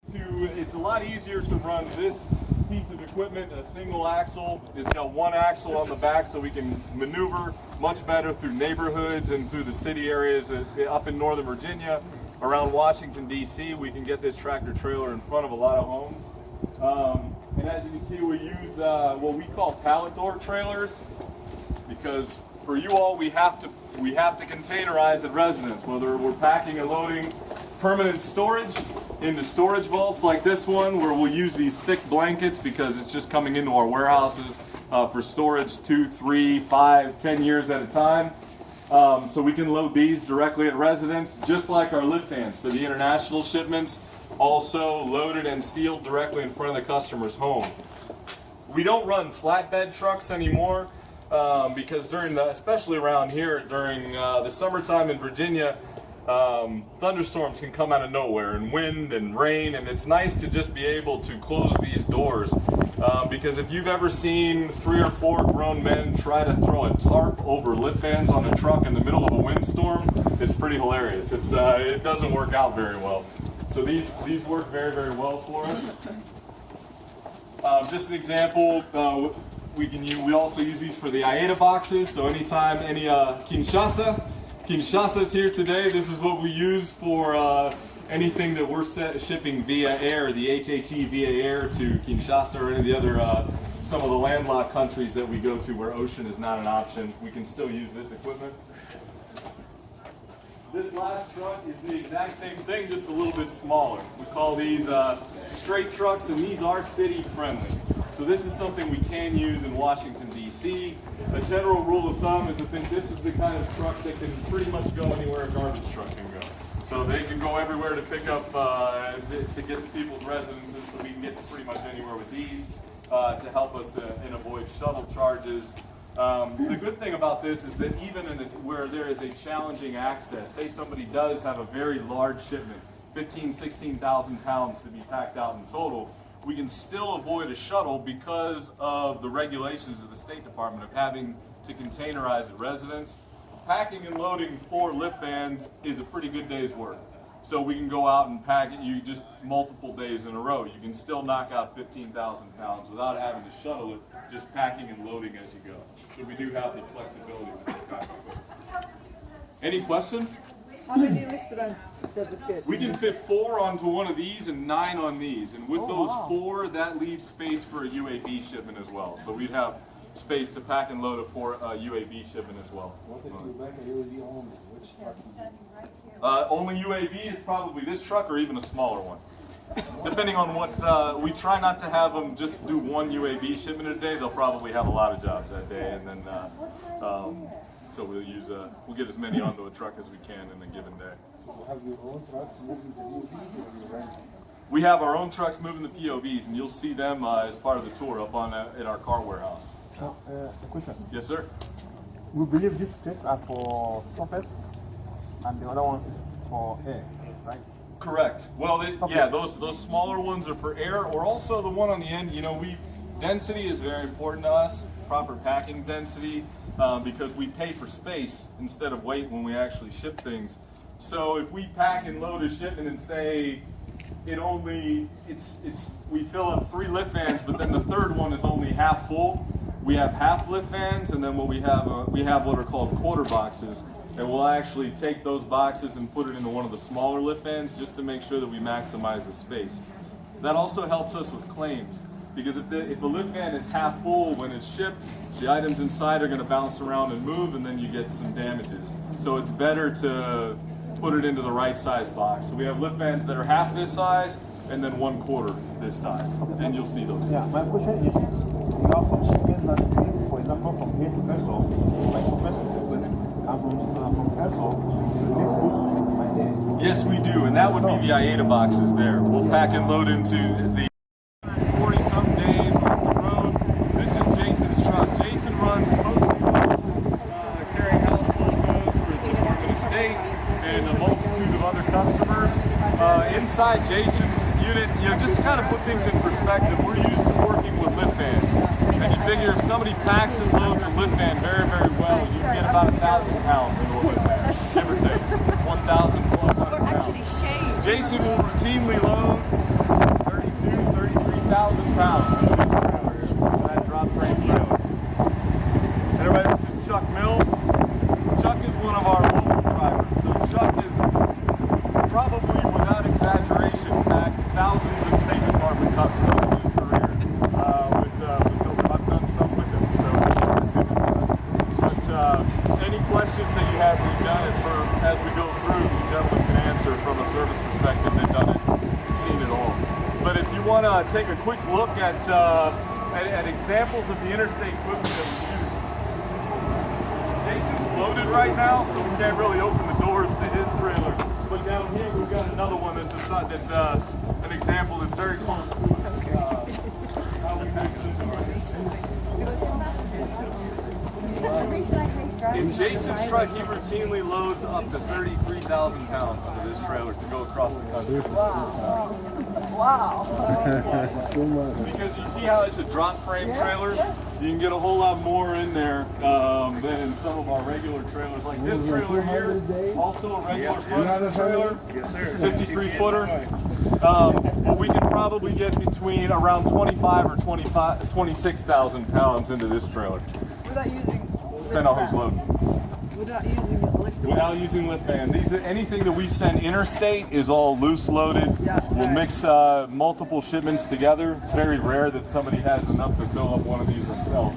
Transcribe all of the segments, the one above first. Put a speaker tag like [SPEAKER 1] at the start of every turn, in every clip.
[SPEAKER 1] It's a lot easier to run this piece of equipment, a single axle. It's got one axle on the back, so we can maneuver much better through neighborhoods and through the city areas up in Northern Virginia, around Washington, D.C. We can get this tractor trailer in front of a lot of homes. And as you can see, we use what we call pallet door trailers, because for you all, we have to containerize at residence, whether we're packing and loading permanent storage into storage vaults like this one, where we'll use these thick blankets because it's just coming into our warehouses for storage 2, 3, 5, 10 years at a time. So we can load these directly at residence, just like our lift fans for the international shipments, also loaded and sealed directly in front of the customer's home. We don't run flatbed trucks anymore because especially around here during the summertime in Virginia, thunderstorms can come out of nowhere, and wind and rain, and it's nice to just be able to close these doors because if you've ever seen 3 or 4 grown men try to throw a tarp over lift fans on a truck in the middle of a windstorm, it's pretty hilarious. It doesn't work out very well. So these work very, very well for us. Just an example, we also use these for the AIDA boxes. So anytime any Kinshasa's here today, this is what we use for anything that we're shipping via air, the HHE via air to Kinshasa or any of the other, some of the landlocked countries that we go to where ocean is not an option. We can still use this equipment. This last truck is the exact same thing, just a little bit smaller. We call these straight trucks, and these are city friendly. So this is something we can use in Washington, D.C. A general rule of thumb is I think this is the kind of truck that can pretty much go anywhere a garbage truck can go. So they can go everywhere to pick up, to get to people's residences, so we can get to pretty much anywhere with these to help us and avoid shuttle charges. The good thing about this is that even where there is a challenging access, say somebody does have a very large shipment, 15,000, 16,000 pounds to be packed out in total, we can still avoid a shuttle because of the regulations of the State Department of having to containerize at residence. Packing and loading 4 lift fans is a pretty good day's work. So we can go out and pack it just multiple days in a row. You can still knock out 15,000 pounds without having to shuttle it, just packing and loading as you go. So we do have the flexibility with this kind of equipment. Any questions?
[SPEAKER 2] How many lift bands does it fit?
[SPEAKER 1] We can fit 4 onto one of these and 9 on these. And with those 4, that leaves space for a UAV shipment as well. So we'd have space to pack and load it for a UAV shipment as well.
[SPEAKER 3] What if you like a UAV only? Which truck?
[SPEAKER 1] Only UAV is probably this truck or even a smaller one. Depending on what, we try not to have them just do one UAV shipment a day. They'll probably have a lot of jobs that day, and then so we'll get as many onto a truck as we can in a given day.
[SPEAKER 3] So you have your own trucks moving the UAVs, or you rent?
[SPEAKER 1] We have our own trucks moving the POVs, and you'll see them as part of the tour up in our car warehouse.
[SPEAKER 4] A question.
[SPEAKER 1] Yes, sir.
[SPEAKER 4] We believe these plates are for surface, and the other ones is for air, right?
[SPEAKER 1] Correct. Well, yeah, those smaller ones are for air, or also the one on the end. Density is very important to us. Proper packing density, because we pay for space instead of weight when we actually ship things. So if we pack and load a shipment and say we fill up 3 lift fans, but then the third one is only half full. We have half lift fans, and then we have what are called quarter boxes, and we'll actually take those boxes and put it into one of the smaller lift fans just to make sure that we maximize the space. That also helps us with claims, because if the lift fan is half full when it's shipped, the items inside are going to bounce around and move, and then you get some damages. So it's better to put it into the right size box. So we have lift fans that are half this size and then 1/4 this size, and you'll see those.
[SPEAKER 4] Yeah, my question is, you have some shipments that you take, for example, from here to Perso, like surface, and from Perso, this goes by there.
[SPEAKER 1] Yes, we do, and that would be the AIDA boxes there. We'll pack and load into the 40-some days on the road. This is Jason's truck. Jason runs postal boxes, carrying house logos for the Department of State and a multitude of other customers. Inside Jason's unit, just to kind of put things in perspective, we're used to working with lift fans. And you figure if somebody packs and loads a lift fan very, very well, you can get about 1,000 pounds into a lift fan. Give or take 1,000 to 1,200 pounds. Jason will routinely load 33,000 pounds. That drop frame trailer. Everybody, this is Chuck Mills. Chuck is one of our local drivers. So Chuck is probably, without exaggeration, packed thousands of State Department customers in his career. I've done some with him. So, but any questions that you have, as we go through, the gentleman can answer from a service perspective. They've done it, seen it all. But if you want to take a quick look at examples of the interstate equipment that we use, Jason's loaded right now, so we can't really open the doors to his trailer. But down here we've got another one that's an example that's very close to how we make In Jason's truck, he routinely loads up to 33,000 pounds into this trailer to go across the country.
[SPEAKER 2] Wow.
[SPEAKER 1] Because you see how it's a drop frame trailer? You can get a whole lot more in there than in some of our regular trailers. Like this trailer here, also a regular foot trailer, 53 footer. But we can probably get between around 25 or 26,000 pounds into this trailer.
[SPEAKER 2] Without using
[SPEAKER 1] Depending on who's loading.
[SPEAKER 2] Without using a lift van.
[SPEAKER 1] Without using lift van. Anything that we send interstate is all loose loaded.
[SPEAKER 2] Yeah.
[SPEAKER 1] We'll mix multiple shipments together. It's very rare that somebody has enough to fill up one of these themselves.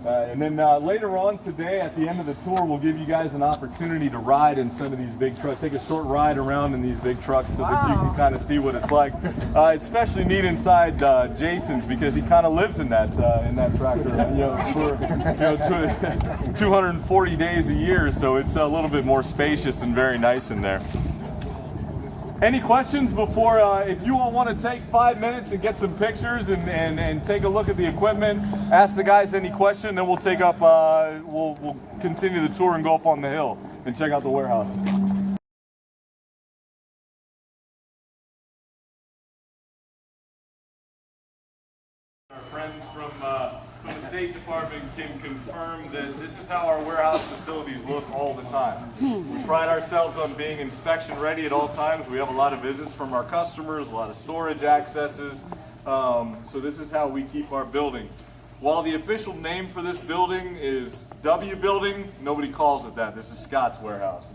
[SPEAKER 1] And then later on today, at the end of the tour, we'll give you guys an opportunity to ride in some of these big trucks. Take a short ride around in these big trucks so that you can kind of see what it's like. It's especially neat inside Jason's because he kind of lives in that tractor, for 240 days a year. So it's a little bit more spacious and very nice in there. Any questions before, if you all want to take 5 minutes and get some pictures and take a look at the equipment, ask the guys any question, then we'll take up, we'll continue the tour and go up on the hill and check out the warehouse. Our friends from the State Department can confirm that this is how our warehouse facilities look all the time. We pride ourselves on being inspection ready at all times. We have a lot of visits from our customers, a lot of storage accesses. So this is how we keep our building. While the official name for this building is W Building, nobody calls it that. This is Scott's warehouse.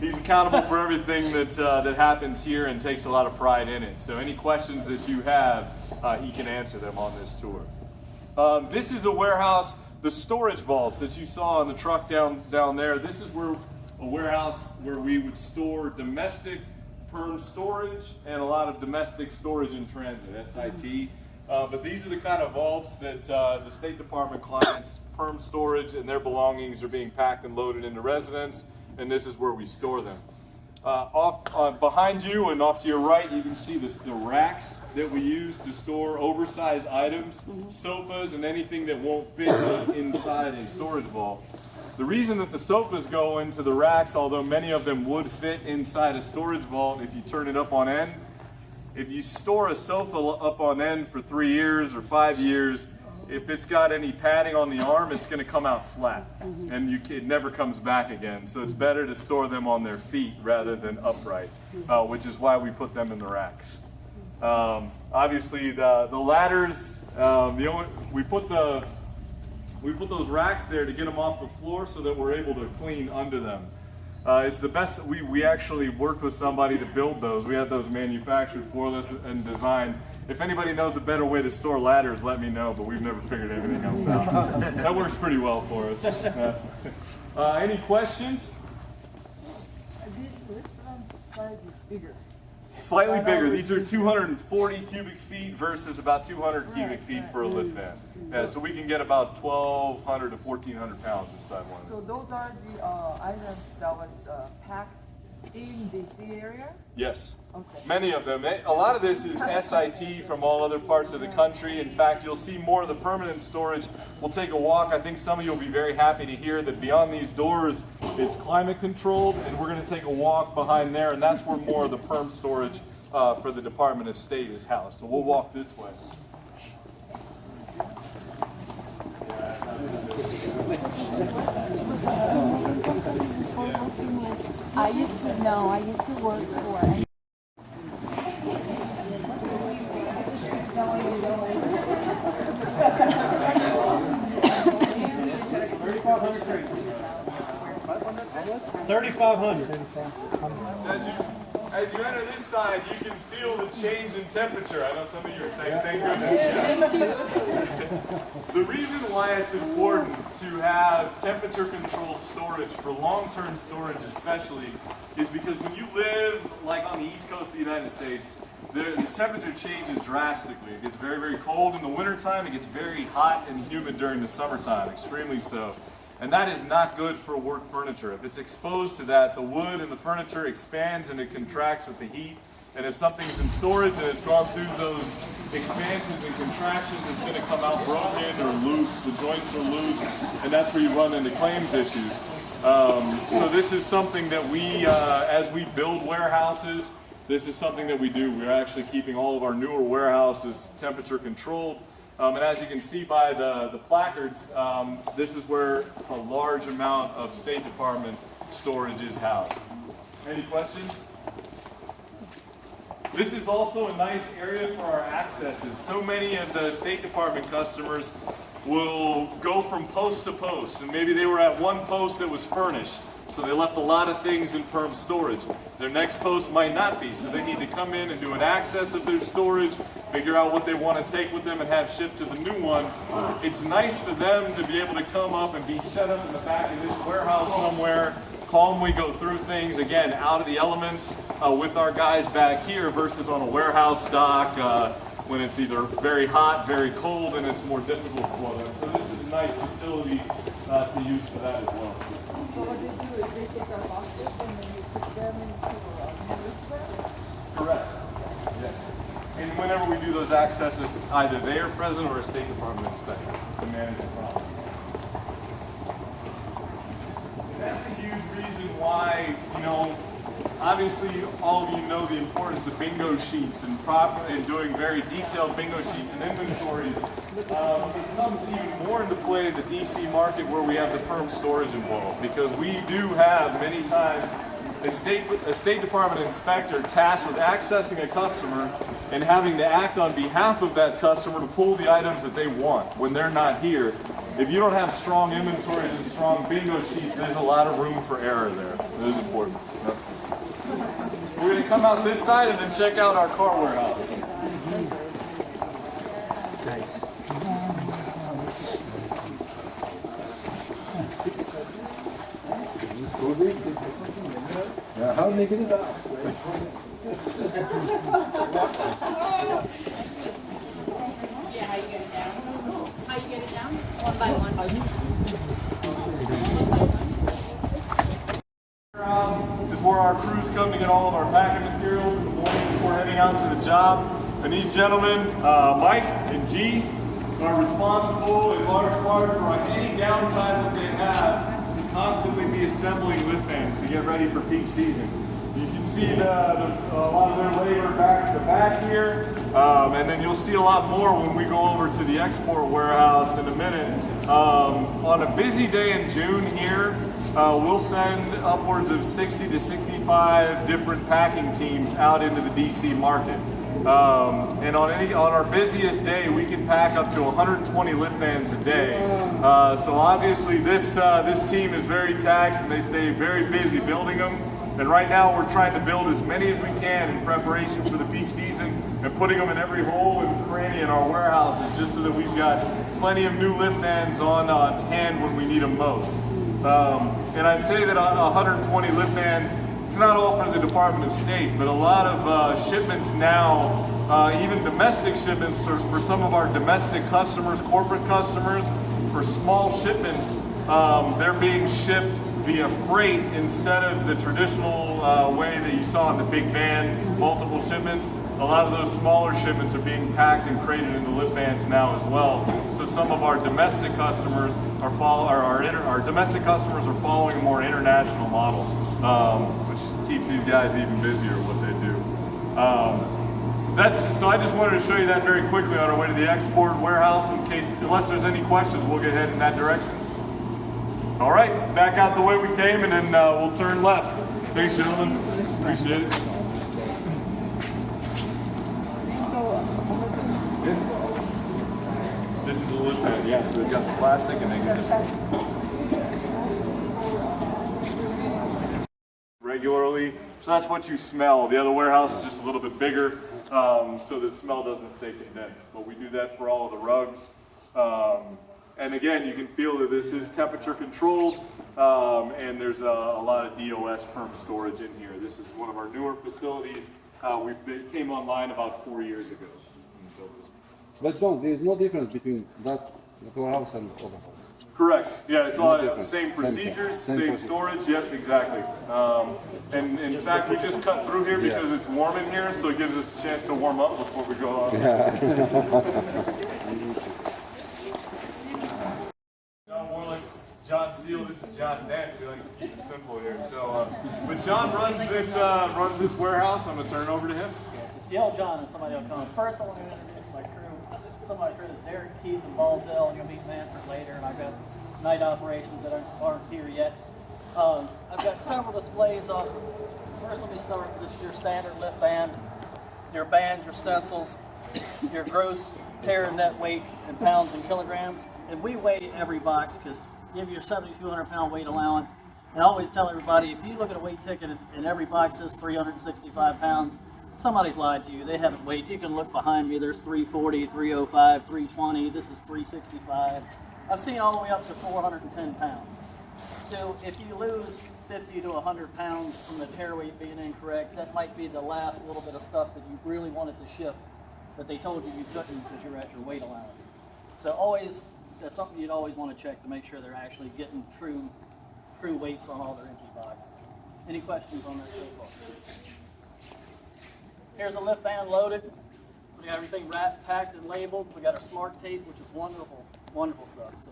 [SPEAKER 1] He's accountable for everything that happens here and takes a lot of pride in it. So any questions that you have, he can answer them on this tour. This is a warehouse, the storage vaults that you saw on the truck down there. This is where a warehouse where we would store domestic perm storage and a lot of domestic storage in transit, SIT. But these are the kind of vaults that the State Department clients, perm storage and their belongings are being packed and loaded into residence, and this is where we store them. Behind you and off to your right, you can see the racks that we use to store oversized items, sofas, and anything that won't fit inside a storage vault. The reason that the sofas go into the racks, although many of them would fit inside a storage vault if you turn it up on end, if you store a sofa up on end for 3 years or 5 years, if it's got any padding on the arm, it's going to come out flat, and it never comes back again. So it's better to store them on their feet rather than upright, which is why we put them in the racks. Obviously, the ladders, we put those racks there to get them off the floor so that we're able to clean under them. It's the best. We actually worked with somebody to build those. We had those manufactured for us and designed. If anybody knows a better way to store ladders, let me know, but we've never figured anything else out. That works pretty well for us. Any questions?
[SPEAKER 2] This lift van size is bigger.
[SPEAKER 1] Slightly bigger. These are 240 cubic feet versus about 200 cubic feet for a lift van. Yeah, so we can get about 1,200 to 1,400 pounds inside one of them.
[SPEAKER 2] So those are the items that was packed in DC area?
[SPEAKER 1] Yes.
[SPEAKER 2] Okay.
[SPEAKER 1] Many of them. A lot of this is SIT from all other parts of the country. In fact, you'll see more of the permanent storage. We'll take a walk. I think some of you will be very happy to hear that beyond these doors, it's climate controlled, and we're going to take a walk behind there, and that's where more of the perm storage for the Department of State is housed. So we'll walk this way.
[SPEAKER 5] I used to work for.
[SPEAKER 1] As you enter this side, you can feel the change in temperature. I know some of you are saying, thank goodness. The reason why it's important to have temperature-controlled storage for long-term storage especially is because when you live like on the east coast of the United States, the temperature changes drastically. It gets very, very cold in the wintertime. It gets very hot and humid during the summertime, extremely so. And that is not good for work furniture. If it's exposed to that, the wood and the furniture expands and it contracts with the heat. And if something's in storage and it's gone through those expansions and contractions, it's going to come out broken or loose. The joints are loose, and that's where you run into claims issues. So this is something that we, as we build warehouses, this is something that we do. We're actually keeping all of our newer warehouses temperature controlled. And as you can see by the placards, this is where a large amount of State Department storage is housed. Any questions? This is also a nice area for our accesses. So many of the State Department customers will go from post to post, and maybe they were at one post that was furnished, so they left a lot of things in perm storage. Their next post might not be, so they need to come in and do an access of their storage, figure out what they want to take with them and have shipped to the new one. It's nice for them to be able to come up and be set up in the back of this warehouse somewhere, calmly go through things, again, out of the elements with our guys back here versus on a warehouse dock when it's either very hot, very cold, and it's more difficult for them. So this is a nice facility to use for that as well.
[SPEAKER 2] So what they do is they take our boxes and then you put them into a
[SPEAKER 1] Correct. Yes. And whenever we do those accesses, either they are present or a State Department inspector to manage the problem. And that's a huge reason why, obviously all of you know the importance of bingo sheets and doing very detailed bingo sheets and inventories. It comes even more into play in the DC market where we have the perm storage involved, because we do have many times a State Department inspector tasked with accessing a customer and having to act on behalf of that customer to pull the items that they want when they're not here. If you don't have strong inventories and strong bingo sheets, there's a lot of room for error there. It is important. We're going to come out this side and then check out our car warehouse.
[SPEAKER 3] Yeah, how they get it out?
[SPEAKER 5] Yeah, how you get it down? How you get it down? One by one.
[SPEAKER 1] Is where our crews come to get all of our packing materials in the morning before heading out to the job. And these gentlemen, Mike and G, are responsible in large part for any downtime that they have to constantly be assembling lift fans to get ready for peak season. You can see a lot of their labor back to the back here, and then you'll see a lot more when we go over to the export warehouse in a minute. On a busy day in June here, we'll send upwards of 60 to 65 different packing teams out into the DC market. And on our busiest day, we can pack up to 120 lift vans a day. So obviously this team is very taxed and they stay very busy building them. And right now we're trying to build as many as we can in preparation for the peak season and putting them in every hole and cranny in our warehouses just so that we've got plenty of new lift vans on hand when we need them most. And I say that 120 lift vans, it's not all for the Department of State, but a lot of shipments now, even domestic shipments for some of our domestic customers, corporate customers, for small shipments, they're being shipped via freight instead of the traditional way that you saw in the big van, multiple shipments. A lot of those smaller shipments are being packed and crated into lift vans now as well. So some of our domestic customers are following a more international model, which keeps these guys even busier at what they do. So I just wanted to show you that very quickly on our way to the export warehouse. Unless there's any questions, we'll get ahead in that direction. All right, back out the way we came, and then we'll turn left. Thanks, gentlemen. Appreciate it. This is a lift pad, yeah, so they've got the plastic and they can just regularly. So that's what you smell. The other warehouse is just a little bit bigger, so the smell doesn't stay condensed. But we do that for all of the rugs. And again, you can feel that this is temperature controlled, and there's a lot of DOS firm storage in here. This is one of our newer facilities. It came online about 4 years ago.
[SPEAKER 3] But John, there is no difference between that warehouse and other house.
[SPEAKER 1] Correct. Yeah, it's all the same
[SPEAKER 3] Same
[SPEAKER 1] procedures,
[SPEAKER 3] thing.
[SPEAKER 1] same storage. Yep, exactly. And in fact, we just cut through here because it's warm in here, so it gives us a chance to warm up before we go on. John Warlick, John Seal. This is John Dent. We like to keep it simple here. So, but John runs this warehouse. I'm gonna turn it over to him.
[SPEAKER 6] Yell John and somebody will come. First, I want to introduce my crew. Some of my crew is Derek, Keith, and Balzell, and you'll meet Manfred later. And I've got night operations that aren't here yet. I've got several displays up. First, let me start. This is your standard lift band, your bands, your stencils, your gross tear net weight in pounds and kilograms. And we weigh every box because give you your 7,200 pound weight allowance. And I always tell everybody, if you look at a weight ticket and every box says 365 pounds, somebody's lied to you. They haven't weighed. You can look behind me. There's 340, 305, 320. This is 365. I've seen all the way up to 410 pounds. So if you lose 50 to 100 pounds from the tear weight being incorrect, that might be the last little bit of stuff that you really wanted to ship, but they told you couldn't because you're at your weight allowance. So always, that's something you'd always want to check to make sure they're actually getting true weights on all their empty boxes. Any questions on that so far? Here's a lift van loaded. We got everything wrapped, packed, and labeled. We got our smart tape, which is wonderful, wonderful stuff. So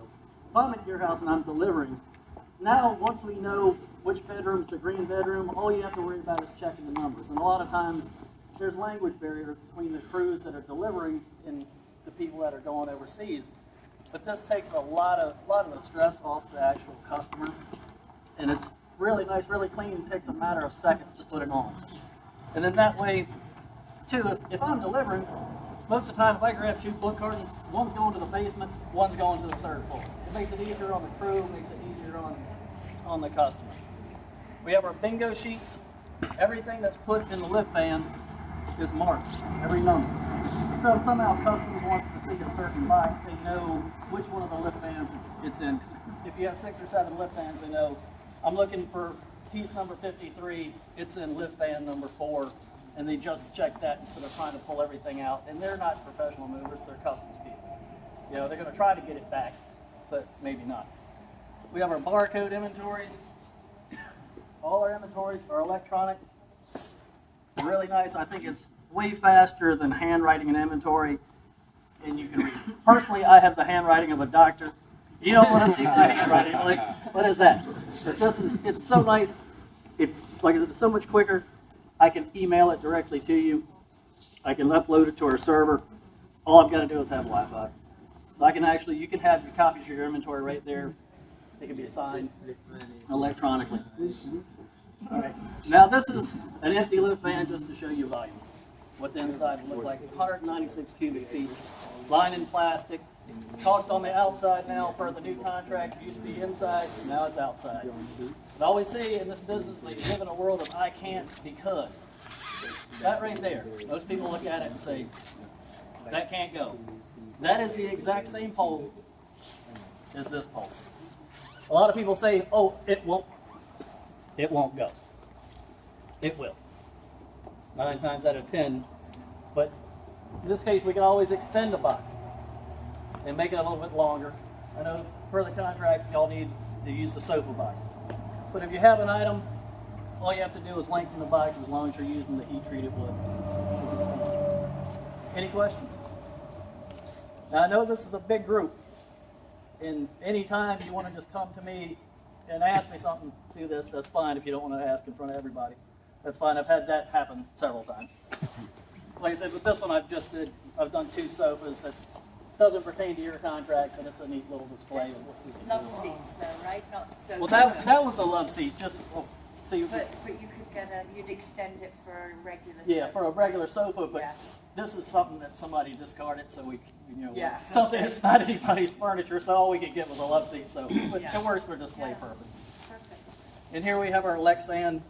[SPEAKER 6] if I'm at your house and I'm delivering, now once we know which bedroom's the green bedroom, all you have to worry about is checking the numbers. And a lot of times there's language barrier between the crews that are delivering and the people that are going overseas. But this takes a lot of the stress off the actual customer. And it's really nice, really clean. It takes a matter of seconds to put it on. And then that way, too, if I'm delivering, most of the time if I grab 2 book cartons, one's going to the basement, one's going to the 3rd floor. It makes it easier on the crew, it makes it easier on the customer. We have our bingo sheets. Everything that's put in the lift van is marked, every number. So if somehow customs wants to see a certain box, they know which one of the lift vans it's in. If you have 6 or 7 lift vans, they know I'm looking for piece number 53, it's in lift van number 4. And they just check that instead of trying to pull everything out. And they're not professional movers, they're customs people. You know, they're going to try to get it back, but maybe not. We have our barcode inventories. All our inventories are electronic. Really nice. I think it's way faster than handwriting an inventory, and you can read it. Personally, I have the handwriting of a doctor. You don't want to see my handwriting. Like, what is that? But it's so nice. It's like it's so much quicker. I can email it directly to you. I can upload it to our server. All I've got to do is have Wi-Fi. So I can actually, you can have your copies of your inventory right there. They can be assigned electronically. All right. Now this is an empty lift van just to show you volume. What the inside will look like. It's 196 cubic feet. Lined in plastic. Caulked on the outside now per the new contract. It used to be inside, now it's outside. But I always say in this business, we live in a world of I can't because. That right there, most people look at it and say, that can't go. That is the exact same pole as this pole. A lot of people say, oh, it won't go. It will. 9 times out of 10. But in this case, we can always extend the box and make it a little bit longer. I know for the contract, y'all need to use the sofa boxes. But if you have an item, all you have to do is lengthen the box as long as you're using the heat-treated wood. Any questions? Now, I know this is a big group, and anytime you want to just come to me and ask me something through this, that's fine. If you don't want to ask in front of everybody, that's fine. I've had that happen several times. Like I said, with this one, I've done 2 sofas. That's doesn't pertain to your contract, but it's a neat little display of what we can
[SPEAKER 7] Love
[SPEAKER 6] do.
[SPEAKER 7] seats though, right? Not so.
[SPEAKER 6] Well, that one's a love seat, just, so you,
[SPEAKER 7] But you could get you'd extend it for a regular.
[SPEAKER 6] yeah,
[SPEAKER 7] sofa.
[SPEAKER 6] for a regular sofa, but
[SPEAKER 7] Yeah.
[SPEAKER 6] this is something that somebody discarded, so we,
[SPEAKER 7] Yeah.
[SPEAKER 6] it's something that's not anybody's furniture, so all we could get was a love seat, so but
[SPEAKER 7] Yeah.
[SPEAKER 6] it works for display purposes.
[SPEAKER 7] Perfect.
[SPEAKER 6] And here we have our Lexan.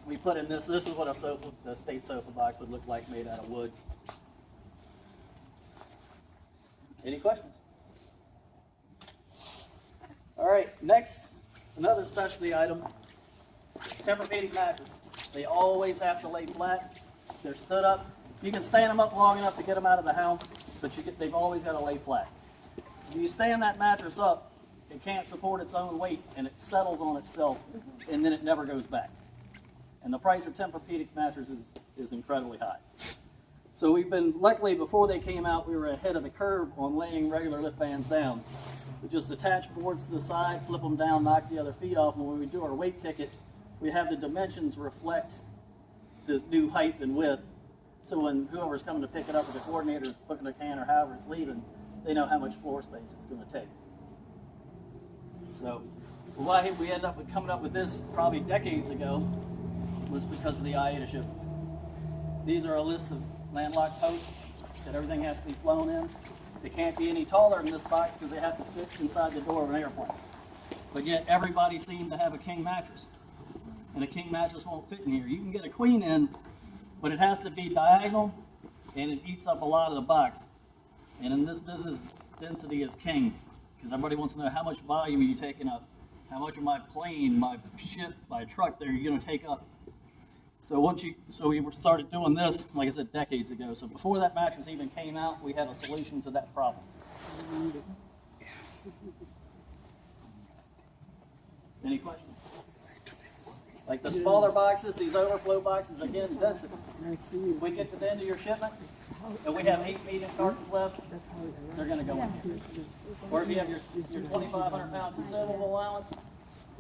[SPEAKER 6] We put in this is what a state sofa box would look like, made out of wood. Any questions? All right, next, another specialty item, Tempur-Pedic mattress. They always have to lay flat. They're stood up. You can stand them up long enough to get them out of the house, but they've always got to lay flat. So if you stand that mattress up, it can't support its own weight, and it settles on itself, and then it never goes back. And the price of Tempur-Pedic mattresses is incredibly high. So we've been, luckily before they came out, we were ahead of the curve on laying regular lift bands down. We just attach boards to the side, flip them down, knock the other feet off, and when we do our weight ticket, we have the dimensions reflect the new height and width. So when whoever's coming to pick it up, or the coordinator's booking a can or however it's leaving, they know how much floor space it's going to take. So why we ended up coming up with this probably decades ago was because of the IATA shipments. These are a list of landlocked posts that everything has to be flown in. They can't be any taller than this box because they have to fit inside the door of an airplane. But yet everybody seemed to have a king mattress. And a king mattress won't fit in here. You can get a queen in, but it has to be diagonal and it eats up a lot of the box. And in this business, density is king because everybody wants to know how much volume are you taking up? How much of my plane, my ship, my truck there are you going to take up? So we started doing this, like I said, decades ago. So before that mattress even came out, we had a solution to that problem. Any questions? Like the smaller boxes, these overflow boxes, again, density. If we get to the end of your shipment, and we have 8 medium cartons left, they're going to go in here. Or if you have your 2,500 pound consumable allowance,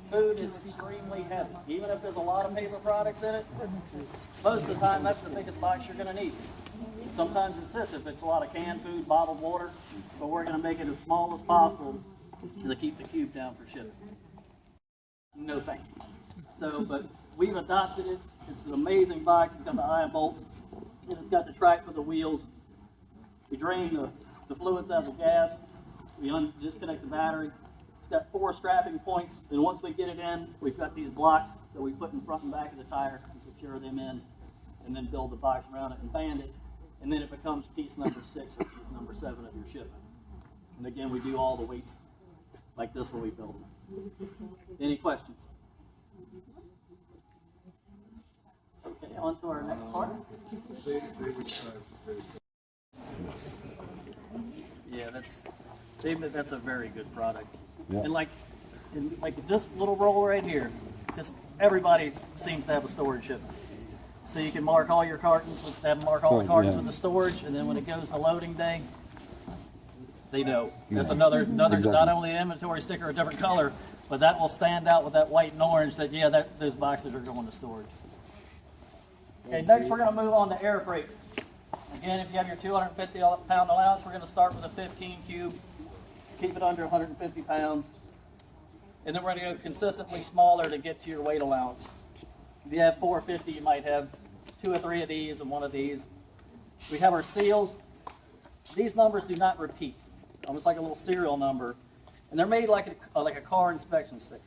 [SPEAKER 6] food is extremely heavy. Even if there's a lot of paper products in it, most of the time that's the biggest box you're going to need. Sometimes it's this, if it's a lot of canned food, bottled water, but we're going to make it as small as possible to keep the cube down for shipping. No thank you. So, but we've adopted it. It's an amazing box. It's got the eye bolts, and it's got the track for the wheels. We drain the fluids out of the gas. We disconnect the battery. It's got 4 strapping points, and once we get it in, we've got these blocks that we put in front and back of the tire and secure them in, and then build the box around it and band it, and then it becomes piece number 6 or piece number 7 of your shipment. And again, we do all the weights like this when we build them. Any questions? Okay, on to our next part. Yeah, that's a very good product.
[SPEAKER 3] Yeah.
[SPEAKER 6] And like this little roll right here, everybody seems to have a storage shipment. So you can mark all your cartons, mark all the cartons with the storage, and then when it goes to loading day, they know. That's another
[SPEAKER 3] Exactly.
[SPEAKER 6] not only an inventory sticker, a different color, but that will stand out with that white and orange that, yeah, those boxes are going to storage. Okay, next we're going to move on to air freight. Again, if you have your 250 pound allowance, we're going to start with a 15 cube, keep it under 150 pounds, and then we're going to go consistently smaller to get to your weight allowance. If you have 450, you might have 2 or 3 of these and 1 of these. We have our seals. These numbers do not repeat, almost like a little serial number, and they're made like a car inspection sticker.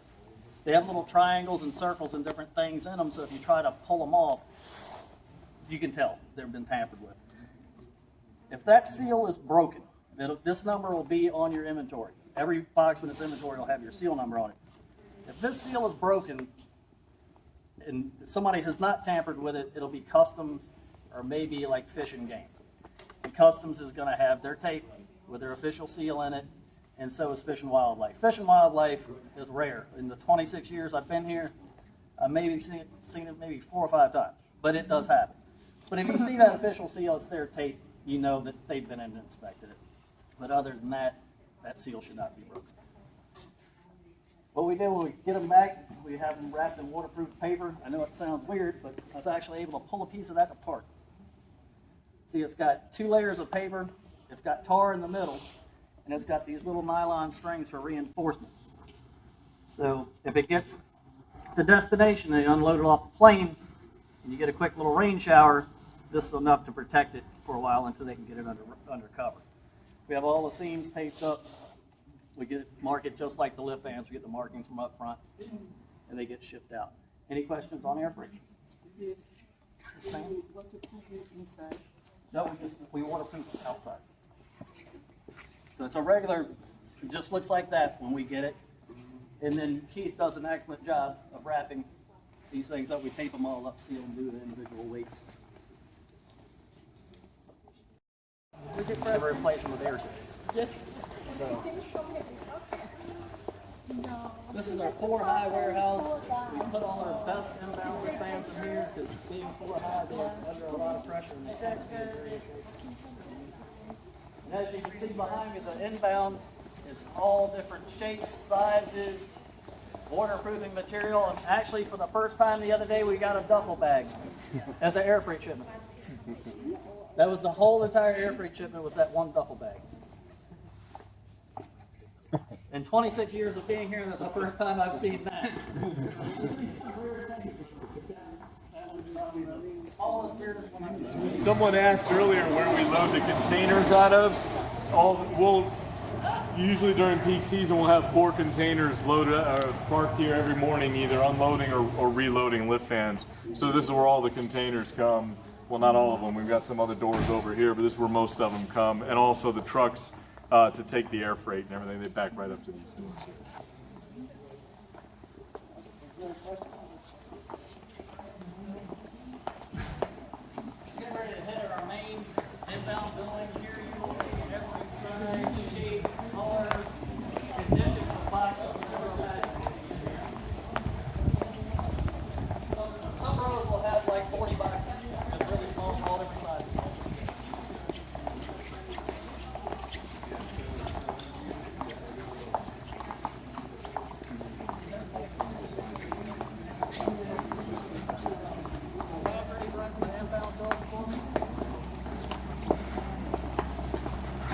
[SPEAKER 6] They have little triangles and circles and different things in them, so if you try to pull them off, you can tell they've been tampered with. If that seal is broken, this number will be on your inventory. Every box with its inventory will have your seal number on it. If this seal is broken and somebody has not tampered with it, it'll be customs or maybe like Fish and Game. And customs is going to have their tape with their official seal in it, and so is Fish and Wildlife. Fish and Wildlife is rare. In the 26 years I've been here, I've maybe seen it maybe 4 or 5 times, but it does happen. But if you see that official seal, it's their tape, you know that they've been in and inspected it. But other than that, that seal should not be broken. What we do when we get them back, we have them wrapped in waterproof paper. I know it sounds weird, but I was actually able to pull a piece of that apart. See, it's got 2 layers of paper It's got tar in the middle, and it's got these little nylon strings for reinforcement. So if it gets to destination, they unload it off the plane, and you get a quick little rain shower, this is enough to protect it for a while until they can get it under cover. We have all the seams taped up. We mark it just like the lift fans. We get the markings from up front, and they get shipped out. Any questions on air freight?
[SPEAKER 2] Yes.
[SPEAKER 6] Yes, ma'am.
[SPEAKER 2] Inside.
[SPEAKER 6] No, we waterproof outside. So it's a regular, it just looks like that when we get it. And then Keith does an excellent job of wrapping these things up. We tape them all up, seal them, do the individual weights.
[SPEAKER 2] Was it
[SPEAKER 6] Never replace them with air series.
[SPEAKER 2] Yes.
[SPEAKER 6] So this is our 4-high warehouse. We put all our best inbound fans in here because being 4-high, they're under a lot of pressure. And they have to be very And as you can see behind me, the inbound is all different shapes, sizes, waterproofing material. And actually, for the first time the other day, we got a duffel bag as an air freight shipment. That was the whole entire air freight shipment was that one duffel bag. In 26 years of being here, that's the first time I've seen that.
[SPEAKER 1] Someone asked earlier where we load the containers out of. Usually during peak season, we'll have 4 containers loaded parked here every morning, either unloading or reloading lift fans. So this is where all the containers come. Well, not all of them. We've got some other doors over here, but this is where most of them come. And also the trucks to take the air freight and everything. They back right up to these doors.
[SPEAKER 6] Getting ready to head our main inbound building. Here you will see every size, shape, color, condition of boxes. Some rows will have like 40 boxes. It's really small, all different sizes.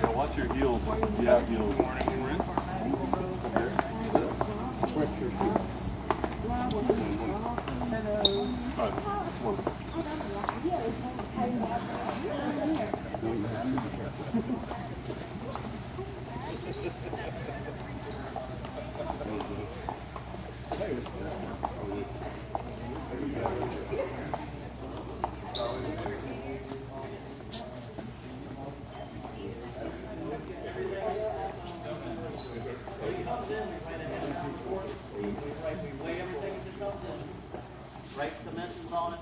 [SPEAKER 1] Yeah, watch your heels. You have heels.
[SPEAKER 6] Write the dimensions on it.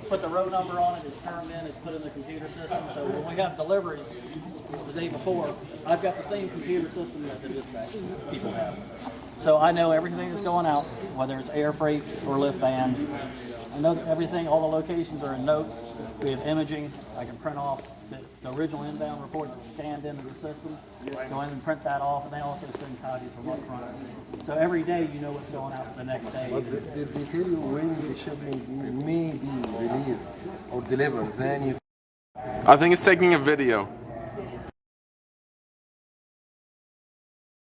[SPEAKER 6] Put the row number on it. It's turned in. It's put in the computer system. So when we have deliveries the day before, I've got the same computer system that the dispatch people have. So I know everything that's going out, whether it's air freight or lift vans. I know that everything, all the locations are in notes. We have imaging. I can print off the original inbound report that's scanned into the system. Go in and print that off, and they also send copies from up front. So every day you know what's going out the next day.
[SPEAKER 8] But they tell you when the shipment may be released or delivered, then you...
[SPEAKER 9] I think it's taking a video.